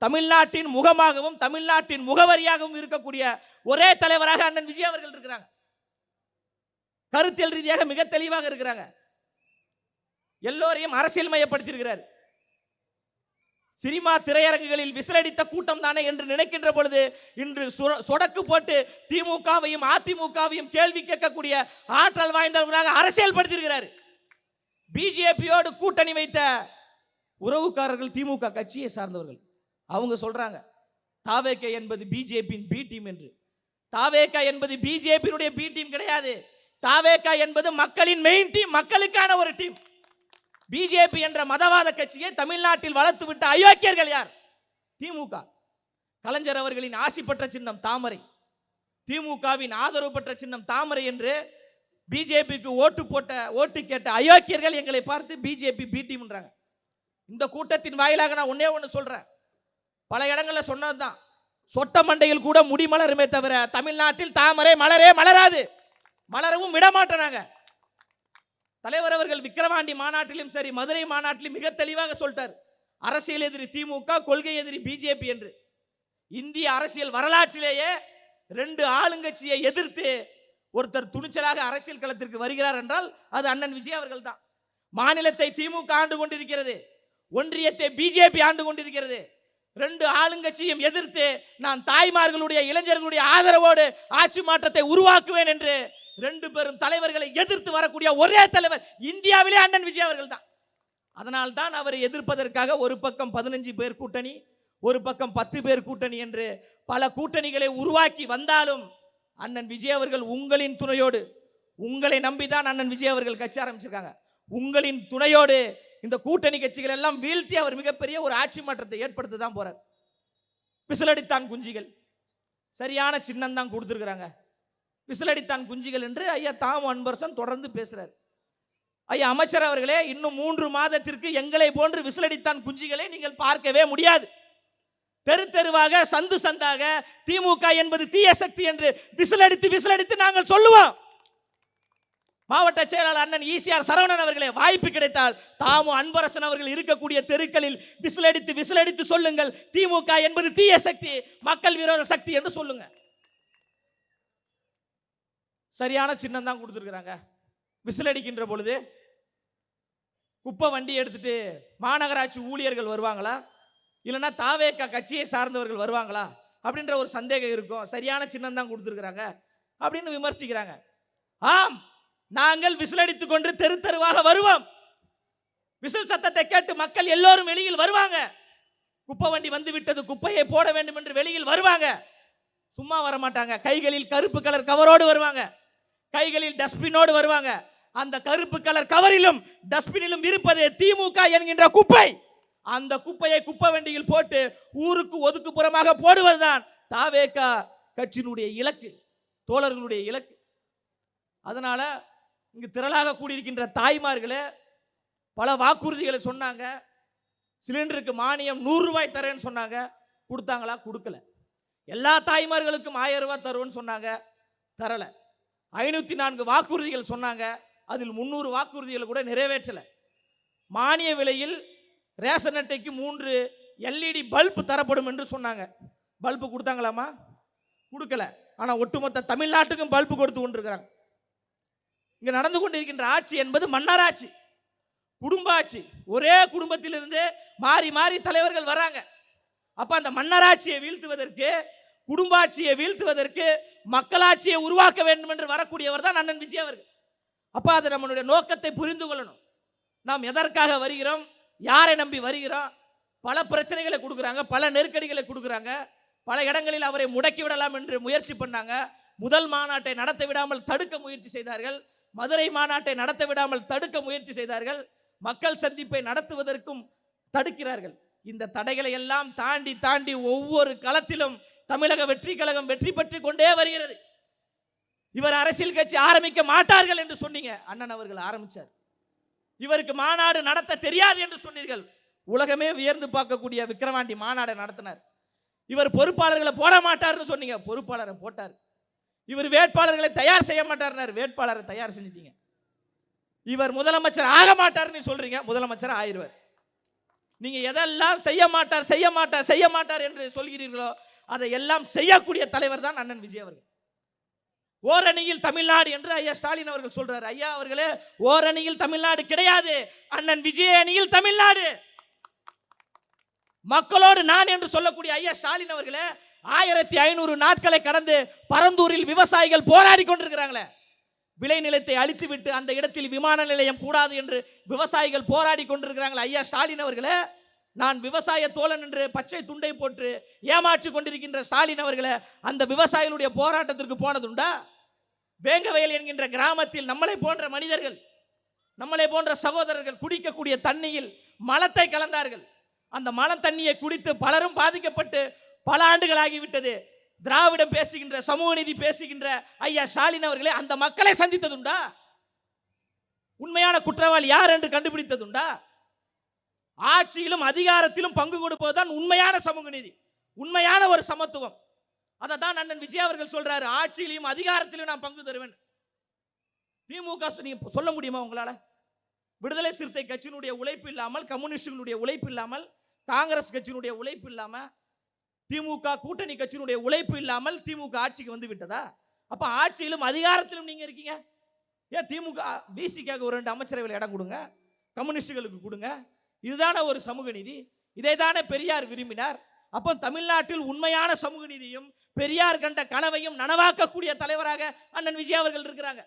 தமிழ்நாட்டின் முகமாகவும் தமிழ்நாட்டின் முகவரியாகவும் இருக்கக்கூடிய ஒரே தலைவராக அண்ணன் விஜய் அவர்கள் இருக்கிறாங்க. கருத்தியல் ரீதியாக மிக தெளிவாக இருக்கிறாங்க. எல்லோரையும் அரசியல் மயப்படுத்தியிருக்கிறார். சினிமா திரையரங்குகளில் விசிலடித்த கூட்டம் தானே என்று நினைக்கின்ற பொழுது இன்று சொடக்கு போட்டு திமுகவையும் அதிமுகவையும் கேள்வி கேட்கக்கூடிய ஆற்றல் வாய்ந்தவர்களாக அரசியல் படுத்தியிருக்கிறார். பிஜேபியோடு கூட்டணி வைத்த உறவுக்காரர்கள் திமுக கட்சியை சார்ந்தவர்கள், அவங்க சொல்றாங்க தாவேகா என்பது பிஜேபியின் பி டீம் என்று. தாவேகா என்பது பிஜேபியினுடைய பி டீம் கிடையாது. தாவேகா என்பது மக்களின் மெயின் டீம், மக்களுக்கான ஒரு டீம். பிஜேபி என்ற மதவாத கட்சியை தமிழ்நாட்டில் வளர்த்து விட்ட அயோக்கியர்கள் யார்? திமுக. கலைஞர் அவர்களின் ஆசி பெற்ற சின்னம் தாமரை, திமுகவின் ஆதரவு பெற்ற சின்னம் தாமரை என்று பிஜேபிக்கு ஓட்டு கேட்ட அயோக்கியர்கள் எங்களை பார்த்து பிஜேபி பி டீம்ன்றாங்க. இந்த கூட்டத்தின் வாயிலாக நான் ஒன்னே ஒன்று சொல்றேன், பல இடங்களில் சொன்னதுதான், சொட்ட மண்டையில் கூட முடி மலருமே தவிர தமிழ்நாட்டில் தாமரை மலரே மலராது, மலரவும் விடமாட்டாங்க. தலைவர் அவர்கள் விக்கிரவாண்டி மாநாட்டிலும் சரி, மதுரை மாநாட்டிலும் மிக தெளிவாக சொல்லிட்டார், அரசியல் எதிரி திமுக, கொள்கை எதிரி பிஜேபி என்று. இந்திய அரசியல் வரலாற்றிலேயே 2 ஆளுங்கட்சியை எதிர்த்து ஒருத்தர் துணிச்சலாக அரசியல் களத்திற்கு வருகிறார் என்றால் அது அண்ணன் விஜய் அவர்கள் தான். மாநிலத்தை திமுக ஆண்டு கொண்டிருக்கிறது, ஒன்றியத்தை பிஜேபி ஆண்டு கொண்டிருக்கிறது. 2 ஆளுங்கட்சியும் எதிர்த்து நான் தாய்மார்களுடைய, இளைஞர்களுடைய ஆதரவோடு ஆட்சி மாற்றத்தை உருவாக்குவேன் என்று 2 பெரும் தலைவர்களை எதிர்த்து வரக்கூடிய ஒரே தலைவர் இந்தியாவிலே அண்ணன் விஜய் அவர்கள் தான். அதனால் தான் அவரை எதிர்ப்பதற்காக ஒரு பக்கம் 15 பேர் கூட்டணி, ஒரு பக்கம் 10 பேர் கூட்டணி என்று பல கூட்டணிகளை உருவாக்கி வந்தாலும் அண்ணன் விஜய் அவர்கள் உங்களின் துணையோடு, உங்களை நம்பிதான் அண்ணன் விஜய் அவர்கள் கட்சி ஆரம்பிச்சிருக்காங்க. உங்களின் துணையோடு இந்த கூட்டணி கட்சிகள் எல்லாம் வீழ்த்தி அவர் மிகப்பெரிய ஒரு ஆட்சி மாற்றத்தை ஏற்படுத்த தான் போறார். விசிலடித்தான் குஞ்சிகள், சரியான சின்னம் தான் கொடுத்துருக்காங்க. விசிலடித்தான் குஞ்சிகள் என்று ஐயா தாமு அன்பரசன் தொடர்ந்து பேசுறார். ஐயா அமைச்சர் அவர்களே, இன்னும் 3 மாதத்திற்கு எங்களை போன்று விசிலடித்தான் குஞ்சிகளை நீங்கள் பார்க்கவே முடியாது. தெரு தெருவாக சந்து சந்தாக திமுக என்பது தீய சக்தி என்று விசிலடித்து நாங்கள் சொல்லுவோம். மாவட்ட செயலாளர் அண்ணன் ஈசிஆர் சரவணன் அவர்களே, வாய்ப்பு கிடைத்தால் தாமு அன்பரசன் அவர்கள் இருக்கக்கூடிய தெருக்களில் விசிலடித்து சொல்லுங்கள், திமுக என்பது தீய சக்தி, மக்கள் விரோத சக்தி என்று சொல்லுங்க. சரியான சின்னம் தான் கொடுத்துருக்காங்க. விசிலடிக்கின்ற பொழுது குப்பை வண்டி எடுத்துட்டு மாநகராட்சி ஊழியர்கள் வருவாங்களா, இல்லைன்னா தாவேகா கட்சியை சார்ந்தவர்கள் வருவாங்களா அப்படின்ற ஒரு சந்தேகம் இருக்கும். சரியான சின்னம் தான் கொடுத்துருக்காங்க அப்படின்னு விமர்சிக்கிறாங்க. ஆம், நாங்கள் விசிலடித்துக் கொண்டு தெரு தெருவாக வருவோம். விசில் சத்தத்தை கேட்டு மக்கள் எல்லோரும் வெளியில் வருவாங்க. குப்பை வண்டி வந்து விட்டது, குப்பையை போட வேண்டும் என்று வெளியில் வருவாங்க. சும்மா வர மாட்டாங்க. கைகளில் கருப்பு கலர் கவரோடு வருவாங்க, கைகளில் டஸ்ட்பினோடு வருவாங்க. அந்த கருப்பு கலர் கவரிலும் டஸ்ட்பினிலும் இருப்பது திமுக என்கின்ற குப்பை. அந்த குப்பையை குப்பை வண்டியில் போட்டு ஊருக்கு ஒதுக்குப்புறமாக போடுவதுதான் தாவேகா கட்சியினுடைய இலக்கு, தோழர்களுடைய இலக்கு. அதனால இங்கு திரளாக கூடியிருக்கின்ற தாய்மார்களே பல வாக்குறுதிகளை சொன்னாங்க. சிலிண்டருக்கு மானியம் 100 ரூபாய் தரேன்னு சொன்னாங்க. கொடுத்தாங்களா? கொடுக்கல. எல்லா தாய்மார்களுக்கும் 1000 ரூபாய் தருவோன்னு சொன்னாங்க, தரல. 504 வாக்குறுதிகள் சொன்னாங்க, அதில் 300 வாக்குறுதிகள் கூட நிறைவேற்றல. மானிய விலையில் ரேஷன் அட்டைக்கு 3 LED பல்பு தரப்படும் என்று சொன்னாங்க. பல்பு கொடுத்தாங்களாமா? கொடுக்கல. ஆனால் ஒட்டுமொத்த தமிழ்நாட்டுக்கும் பல்பு கொடுத்து கொண்டிருக்கிறாங்க. இங்க நடந்து கொண்டிருக்கின்ற ஆட்சி என்பது மன்னராட்சி, குடும்ப ஆட்சி. ஒரே குடும்பத்திலிருந்து மாறி மாறி தலைவர்கள் வராங்க. அப்ப அந்த மன்னராட்சியை வீழ்த்துவதற்கு, குடும்பாட்சியை வீழ்த்துவதற்கு மக்களாட்சியை உருவாக்க வேண்டும் என்று வரக்கூடியவர் தான் அண்ணன் விஜய் அவர்கள். அப்ப அது நம்மளுடைய நோக்கத்தை புரிந்து கொள்ளணும். நாம் எதற்காக வருகிறோம், யாரை நம்பி வருகிறோம். பல பிரச்சனைகளை கொடுக்குறாங்க, பல நெருக்கடிகளை கொடுக்குறாங்க. பல இடங்களில் அவரை முடக்கி விடலாம் என்று முயற்சி பண்ணாங்க. முதல் மாநாட்டை நடத்த விடாமல் தடுக்க முயற்சி செய்தார்கள். மதுரை மாநாட்டை நடத்த விடாமல் தடுக்க முயற்சி செய்தார்கள். மக்கள் சந்திப்பை நடத்துவதற்கும் தடுக்கிறார்கள். இந்த தடைகளை எல்லாம் தாண்டி தாண்டி ஒவ்வொரு களத்திலும் தமிழக வெற்றி கழகம் வெற்றி பெற்று கொண்டே வருகிறது. இவர் அரசியல் கட்சி ஆரம்பிக்க மாட்டார்கள் என்று சொன்னீங்க, அண்ணன் அவர்கள் ஆரம்பிச்சார். இவருக்கு மாநாடு நடத்த தெரியாது என்று சொன்னீர்கள், உலகமே வியர்ந்து பார்க்கக்கூடிய விக்கிரவாண்டி மாநாடு நடத்தினார். இவர் பொறுப்பாளர்களை போட மாட்டார்னு சொன்னீங்க, பொறுப்பாளரை போட்டார். இவர் வேட்பாளர்களை தயார் செய்ய மாட்டார், வேட்பாளரை தயார் செஞ்சிட்டீங்க. இவர் முதலமைச்சர் ஆக மாட்டார்னு சொல்றீங்க, முதலமைச்சர் ஆயிடுவார். நீங்க எதெல்லாம் செய்ய மாட்டார் என்று சொல்கிறீர்களோ அதை எல்லாம் செய்யக்கூடிய தலைவர் தான் அண்ணன் விஜய் அவர்கள். ஓரணியில் தமிழ்நாடு என்று ஐயா ஸ்டாலின் அவர்கள் சொல்றாரு. ஐயா அவர்களே, ஓரணியில் தமிழ்நாடு கிடையாது, அண்ணன் விஜய் அணியில் தமிழ்நாடு. மக்களோடு நான் என்று சொல்லக்கூடிய ஐயா ஸ்டாலின் அவர்களே, 1500 நாட்களை கடந்து பரந்தூரில் விவசாயிகள் போராடி கொண்டிருக்கிறாங்களே. விளைநிலத்தை அழித்து விட்டு அந்த இடத்தில் விமான நிலையம் கூடாது என்று விவசாயிகள் போராடி கொண்டிருக்கிறாங்களே. ஐயா ஸ்டாலின் அவர்களே, நான் விவசாய தோழன் என்று பச்சை துண்டை போட்டு ஏமாற்றி கொண்டிருக்கின்ற ஸ்டாலின் அவர்களே, அந்த விவசாயிகளுடைய போராட்டத்திற்கு போனதுண்டா? வேங்கவயல் என்கின்ற கிராமத்தில் நம்மளை போன்ற மனிதர்கள், நம்மளை போன்ற சகோதரர்கள் குடிக்கக்கூடிய தண்ணியில் மலத்தை கலந்தார்கள். அந்த மல தண்ணியை குடித்து பலரும் பாதிக்கப்பட்டு பல ஆண்டுகள் ஆகிவிட்டது. திராவிடம் பேசுகின்ற, சமூக நீதி பேசுகின்ற ஐயா ஸ்டாலின் அவர்களே, அந்த மக்களை சந்தித்ததுண்டா? உண்மையான குற்றவாளி யார் என்று கண்டுபிடித்ததுண்டா? ஆட்சியிலும் அதிகாரத்திலும் பங்கு கொடுப்பதுதான் உண்மையான சமூக நீதி, உண்மையான ஒரு சமத்துவம். அதை தான் அண்ணன் விஜய் அவர்கள் சொல்றாரு, ஆட்சியிலும் அதிகாரத்திலும் நான் பங்கு தருவேன். திமுக நீங்க சொல்ல முடியுமா உங்களால? விடுதலை சிறுத்தை கட்சியினுடைய உழைப்பு இல்லாமல், கம்யூனிஸ்டுகளுடைய உழைப்பு இல்லாமல், காங்கிரஸ் கட்சியினுடைய உழைப்பு இல்லாமல், திமுக கூட்டணி கட்சியினுடைய உழைப்பு இல்லாமல் திமுக ஆட்சிக்கு வந்து விட்டதா? அப்ப ஆட்சியிலும் அதிகாரத்திலும் நீங்க இருக்கீங்க. ஏன் திமுக விசிக்காக ஒரு 2 அமைச்சரவையில் இடம் கொடுங்க, கம்யூனிஸ்டுகளுக்கு கொடுங்க. இதுதானே ஒரு சமூக நீதி? இதை தானே பெரியார் விரும்பினார். அப்போ தமிழ்நாட்டில் உண்மையான சமூக நீதியும் பெரியார் கண்ட கனவையும் நனவாக்கக்கூடிய தலைவராக அண்ணன் விஜய் அவர்கள் இருக்கிறாங்க.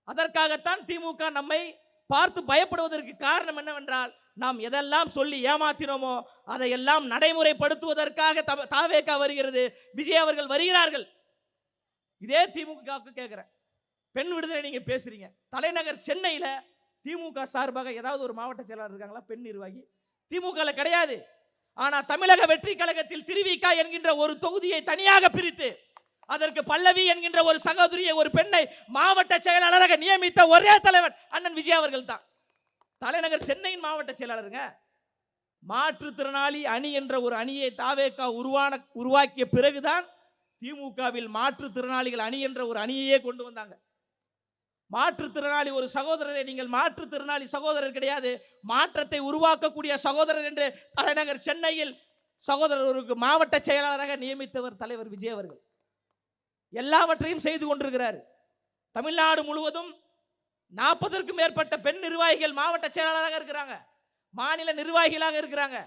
அதற்காகத்தான் திமுக நம்மை பார்த்து பயப்படுவதற்கு காரணம் என்னவென்றால், நாம் எதெல்லாம் சொல்லி ஏமாத்தினோமோ அதையெல்லாம் நடைமுறைப்படுத்துவதற்காக தாவேகா வருகிறது, விஜய் அவர்கள் வருகிறார்கள். இதே திமுக கேட்கிறேன், பெண் விடுதலை நீங்க பேசுறீங்க. தலைநகர் சென்னையில திமுக சார்பாக ஏதாவது ஒரு மாவட்ட செயலாளர் இருக்காங்களா பெண் நிர்வாகி? திமுக கிடையாது. ஆனா தமிழக வெற்றி கழகத்தில் திருவிக என்கின்ற ஒரு தொகுதியை தனியாக பிரித்து அதற்கு பல்லவி என்கின்ற ஒரு சகோதரியை, ஒரு பெண்ணை மாவட்ட செயலாளராக நியமித்த ஒரே தலைவர் அண்ணன் விஜய் அவர்கள் தான். தலைநகர் சென்னையின் மாவட்ட செயலாளருங்க. மாற்றுத்திறனாளி அணி என்ற ஒரு அணியை தாவேகா உருவாக்கிய பிறகுதான் திமுகவில் மாற்றுத்திறனாளிகள் அணி என்ற ஒரு அணியையே கொண்டு வந்தாங்க. மாற்றுத்திறனாளி ஒரு சகோதரரை, நீங்கள் மாற்றுத்திறனாளி சகோதரர் கிடையாது, மாற்றத்தை உருவாக்கக்கூடிய சகோதரர் என்று தலைநகர் சென்னையில் சகோதரருக்கு மாவட்ட செயலாளராக நியமித்தவர் தலைவர் விஜய் அவர்கள். எல்லாவற்றையும் செய்து கொண்டிருக்கிறார். தமிழ்நாடு முழுவதும் 40க்கும் மேற்பட்ட பெண் நிர்வாகிகள் மாவட்ட செயலாளராக இருக்கிறாங்க, மாநில நிர்வாகிகளாக இருக்கிறாங்க.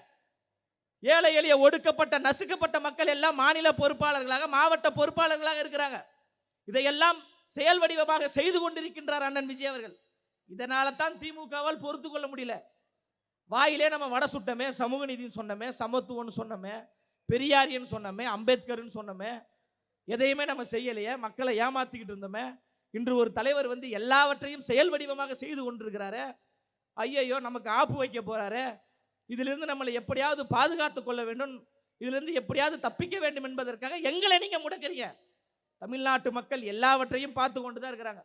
ஏழை எளிய ஒடுக்கப்பட்ட நசுக்கப்பட்ட மக்கள் எல்லாம் மாநில பொறுப்பாளர்களாக, மாவட்ட பொறுப்பாளர்களாக இருக்கிறாங்க. இதையெல்லாம் செயல் வடிவமாக செய்து கொண்டிருக்கின்றார் அண்ணன் விஜய் அவர்கள். இதனால தான் திமுகவால் பொறுத்து கொள்ள முடியல. வாயிலே நம்ம வட சுட்டமே, சமூக நீதினு சொன்னமே, சமத்துவம்னு சொன்னமே, பெரியாரியன்னு சொன்னமே, அம்பேத்கர்னு சொன்னமே, எதையுமே நம்ம செய்யலையே, மக்களை ஏமாத்திக்கிட்டு இருந்தோமே. இன்று ஒரு தலைவர் வந்து எல்லாவற்றையும் செயல் வடிவமாக செய்து கொண்டிருக்கிறாரு. ஐயையோ, நமக்கு ஆப்பு வைக்க போறாரு, இதிலிருந்து நம்மளை எப்படியாவது பாதுகாத்து கொள்ள வேண்டும், இதிலிருந்து எப்படியாவது தப்பிக்க வேண்டும் என்பதற்காக எங்களை நீங்க முடக்கிறீங்க. தமிழ்நாட்டு மக்கள் எல்லாவற்றையும் பார்த்து கொண்டு தான் இருக்கிறாங்க.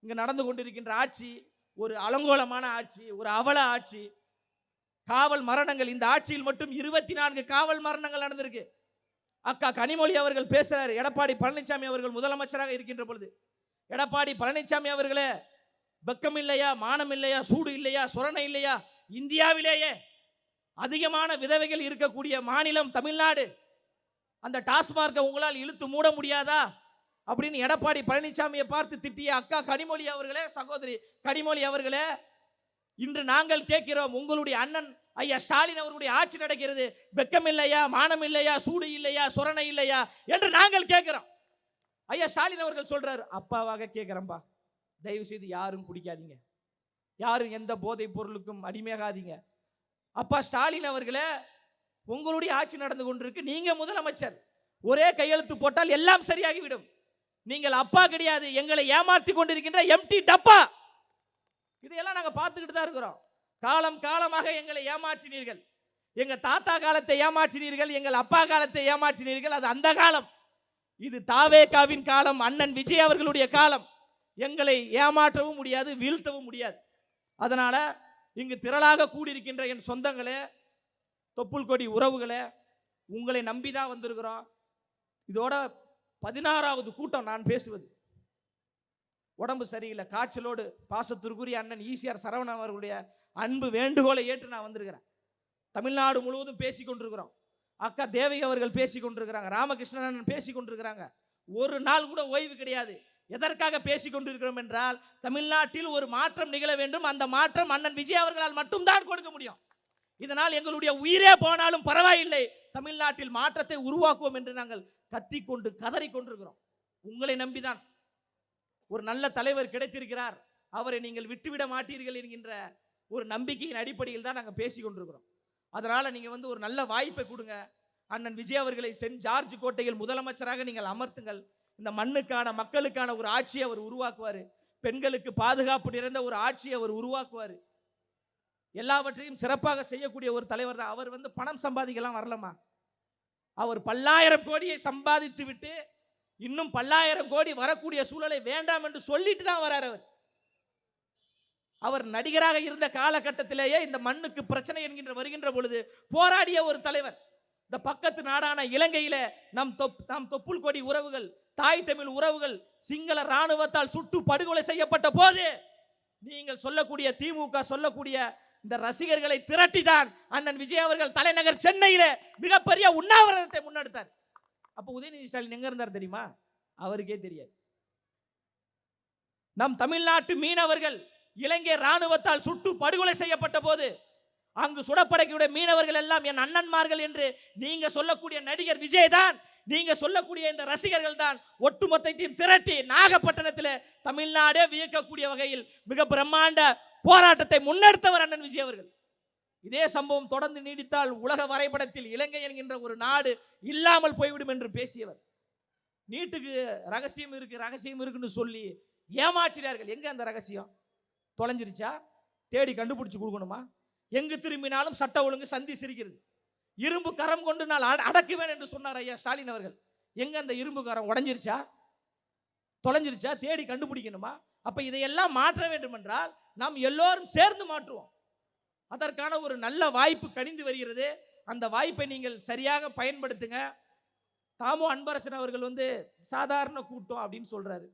இங்க நடந்து கொண்டிருக்கின்ற ஆட்சி ஒரு அலங்கோலமான ஆட்சி, ஒரு அவல ஆட்சி. காவல் மரணங்கள், இந்த ஆட்சியில் மட்டும் 24 காவல் மரணங்கள் நடந்திருக்கு. அக்கா கனிமொழி அவர்கள் பேசுறாரு, எடப்பாடி பழனிசாமி அவர்கள் முதலமைச்சராக இருக்கின்ற பொழுது, எடப்பாடி பழனிசாமி அவர்களே, வெக்கம் இல்லையா, மானம் இல்லையா, சூடு இல்லையா, சுரணை இல்லையா, இந்தியாவிலேயே அதிகமான விதவைகள் இருக்கக்கூடிய மாநிலம் தமிழ்நாடு, அந்த டாஸ்மார்க்கை உங்களால் இழுத்து மூட முடியாதா அப்படின்னு எடப்பாடி பழனிசாமியை பார்த்து திட்டிய அக்கா கனிமொழி அவர்களே, சகோதரி கனிமொழி அவர்களே, இன்று நாங்கள் கேட்கிறோம், உங்களுடைய அண்ணன் ஐயா ஸ்டாலின் அவர்களுடைய ஆட்சி நடக்கிறது, வெக்கம் இல்லையா, மானம் இல்லையா, சூடு இல்லையா, சுரணை இல்லையா என்று நாங்கள் கேட்கிறோம். ஐயா ஸ்டாலின் அவர்கள் சொல்றாரு, அப்பாவாக கேட்கிறேன்பா, தயவு செய்து யாரும் குடிக்காதீங்க, யாரும் எந்த போதைப் பொருளுக்கும் அடிமையாகாதீங்க. அப்பா ஸ்டாலின் அவர்களே, உங்களுடைய ஆட்சி நடந்து கொண்டிருக்கு, நீங்க முதலமைச்சர், ஒரே கையெழுத்து போட்டால் எல்லாம் சரியாகிவிடும். நீங்கள் அப்பா கிடையாது, எங்களை ஏமாற்றி கொண்டிருக்கின்ற எம்டி டப்பா. இதையெல்லாம் நாங்கள் பார்த்துக்கிட்டு தான் இருக்கிறோம். காலம் காலமாக எங்களை ஏமாற்றினீர்கள், எங்க தாத்தா காலத்தை ஏமாற்றினீர்கள், எங்கள் அப்பா காலத்தை ஏமாற்றினீர்கள், அது அந்த காலம். இது தாவேகாவின் காலம், அண்ணன் விஜய் அவர்களுடைய காலம். எங்களை ஏமாற்றவும் முடியாது, வீழ்த்தவும் முடியாது. அதனால இங்கு திரளாக கூடியிருக்கின்ற என் சொந்தங்களே, தொப்புள் கொடி உறவுகளே, உங்களை நம்பிதான் வந்திருக்கிறோம். இதோட 16வது கூட்டம் நான் பேசுவது. உடம்பு சரியில்லை, காய்ச்சலோடு பாசத்திற்குரிய அண்ணன் ஈசிஆர் சரவணன் அவர்களுடைய அன்பு வேண்டுகோளை ஏற்று நான் வந்திருக்கிறேன். தமிழ்நாடு முழுவதும் பேசி கொண்டிருக்கிறோம். அக்கா தேவகி அவர்கள் பேசி கொண்டிருக்கிறாங்க, ராமகிருஷ்ணன் பேசி கொண்டிருக்கிறாங்க. ஒரு நாள் கூட ஓய்வு கிடையாது. எதற்காக பேசி கொண்டிருக்கிறோம் என்றால், தமிழ்நாட்டில் ஒரு மாற்றம் நிகழ வேண்டும். அந்த மாற்றம் அண்ணன் விஜய் அவர்களால் மட்டும்தான் கொடுக்க முடியும். இதனால் எங்களுடைய உயிரே போனாலும் பரவாயில்லை, தமிழ்நாட்டில் மாற்றத்தை உருவாக்குவோம் என்று நாங்கள் கத்திக்கொண்டு கதறிக்கொண்டிருக்கிறோம். உங்களை நம்பிதான் ஒரு நல்ல தலைவர் கிடைத்திருக்கிறார், அவரை நீங்கள் விட்டுவிட மாட்டீர்கள் என்கின்ற ஒரு நம்பிக்கையின் அடிப்படையில் தான் நாங்கள் பேசி கொண்டிருக்கிறோம். அதனால நீங்க வந்து ஒரு நல்ல வாய்ப்பை கொடுங்க. அண்ணன் விஜய் அவர்களை சென்ட் ஜார்ஜ் கோட்டையில் முதலமைச்சராக நீங்கள் அமர்த்துங்கள். இந்த மண்ணுக்கான மக்களுக்கான ஒரு ஆட்சியை அவர் உருவாக்குவார். பெண்களுக்கு பாதுகாப்பு நிறைந்த ஒரு ஆட்சியை அவர் உருவாக்குவார். எல்லாவற்றையும் சிறப்பாக செய்யக்கூடிய ஒரு தலைவர் தான் அவர். வந்து பணம் சம்பாதிக்கலாம் வரலமா, அவர் பல்லாயிரம் கோடியை சம்பாதித்து விட்டு இன்னும் பல்லாயிரம் கோடி வரக்கூடிய சூழலை வேண்டாம் என்று சொல்லிட்டு தான் வரார். அவர் நடிகராக இருந்த காலகட்டத்திலேயே இந்த மண்ணுக்கு பிரச்சனை என்கின்ற வருகின்ற பொழுது போராடிய ஒரு தலைவர். இந்த பக்கத்து நாடான இலங்கையில நம் தொப்புள் கொடி உறவுகள், தாய் தமிழ் உறவுகள் சிங்கள ராணுவத்தால் சுட்டு படுகொலை செய்யப்பட்ட போது நீங்கள் சொல்லக்கூடிய திமுக சொல்லக்கூடிய இந்த ரசிகர்களை திரட்டிதான் அண்ணன் விஜய் அவர்கள் தலைநகர் சென்னையில மிகப்பெரிய உண்ணாவிரதத்தை முன்னெடுத்தார். அப்ப உதயநிதி ஸ்டாலின் எங்க இருந்தார் தெரியுமா? அவருக்கே தெரியாது. நம் தமிழ்நாட்டு மீனவர்கள் இலங்கை ராணுவத்தால் சுட்டு படுகொலை செய்யப்பட்ட போது அங்கு சுடப்படக்கூடிய மீனவர்கள் எல்லாம் என் அண்ணன்மார்கள் என்று நீங்க சொல்லக்கூடிய நடிகர் விஜய் தான், நீங்க சொல்லக்கூடிய இந்த ரசிகர்கள் தான் ஒட்டுமொத்தத்தையும் திரட்டி நாகப்பட்டினத்தில் தமிழ்நாடே வியக்கக்கூடிய வகையில் மிக பிரம்மாண்ட போராட்டத்தை முன்னெடுத்தவர் அண்ணன் விஜய் அவர்கள். இதே சம்பவம் தொடர்ந்து நீடித்தால் உலக வரைபடத்தில் இலங்கை என்கின்ற ஒரு நாடு இல்லாமல் போய்விடும் என்று பேசியவர். நீட்டுக்கு ரகசியம் இருக்குன்னு சொல்லி ஏமாற்றினார்கள். எங்க அந்த ரகசியம்? தொலைஞ்சிருச்சா? தேடி கண்டுபிடிச்சு கொடுக்கணுமா? எங்கு திரும்பினாலும் சட்ட ஒழுங்கு சந்தி சிரிக்கிறது. இரும்பு கரம் கொண்டு நான் அடக்குவேன் என்று சொன்னார் ஐயா ஸ்டாலின் அவர்கள். எங்க அந்த இரும்பு கரம்? உடைஞ்சிருச்சா? தொலைஞ்சிருச்சா? தேடி கண்டுபிடிக்கணுமா? அப்ப இதையெல்லாம் மாற்ற வேண்டும் என்றால் நாம் எல்லோரும் சேர்ந்து மாற்றுவோம். அதற்கான ஒரு நல்ல வாய்ப்பு கனிந்து வருகிறது. அந்த வாய்ப்பை நீங்கள் சரியாக பயன்படுத்துங்க. தாமோ அன்பரசன் அவர்கள் சாதாரண கூட்டம் அப்படின்னு சொல்றாரு.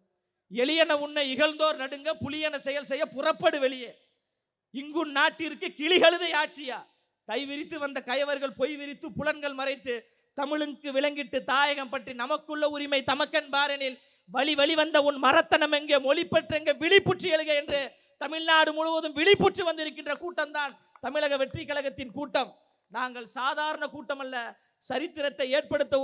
எளியன உன்னை இகழ்ந்தோர் நடுங்க, புலியன செயல் செய்ய புறப்படு வெளியே. இங்குன் நாட்டிற்கு கிளிகழுதை ஆட்சியா, கை விரித்து வந்த கயவர்கள் பொய் விரித்து புலன்கள் மறைத்து தமிழுக்கு விளங்கிட்டு தாயகம் பற்றி நமக்குள்ள உரிமை தமக்கன் பாரனில் வழி வழி வந்த உன் மரத்தனம் எங்கே, மொழி பெற்றெங்க விழிப்புற்று எழுக என்று தமிழ்நாடு முழுவதும் விழிப்புற்று வந்திருக்கின்ற கூட்டம் தான் தமிழக வெற்றி கழகத்தின் கூட்டம். நாங்கள் சாதாரண கூட்டம் அல்ல, சரித்திரத்தை ஏற்படுத்த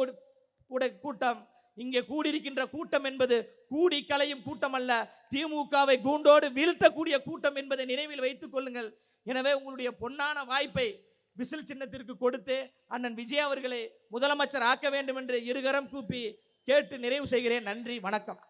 கூட்டம். இங்கே கூடியிருக்கின்ற கூட்டம் என்பது கூடி கலையும் கூட்டம் அல்ல, திமுகவை கூண்டோடு வீழ்த்தக்கூடிய கூட்டம் என்பதை நினைவில் வைத்துக் கொள்ளுங்கள். எனவே உங்களுடைய பொன்னான வாய்ப்பை விசில் சின்னத்திற்கு கொடுத்து அண்ணன் விஜய் அவர்களை முதலமைச்சர் ஆக்க வேண்டும் என்று இருகரம் கூப்பி கேட்டு நிறைவு செய்கிறேன். நன்றி, வணக்கம்.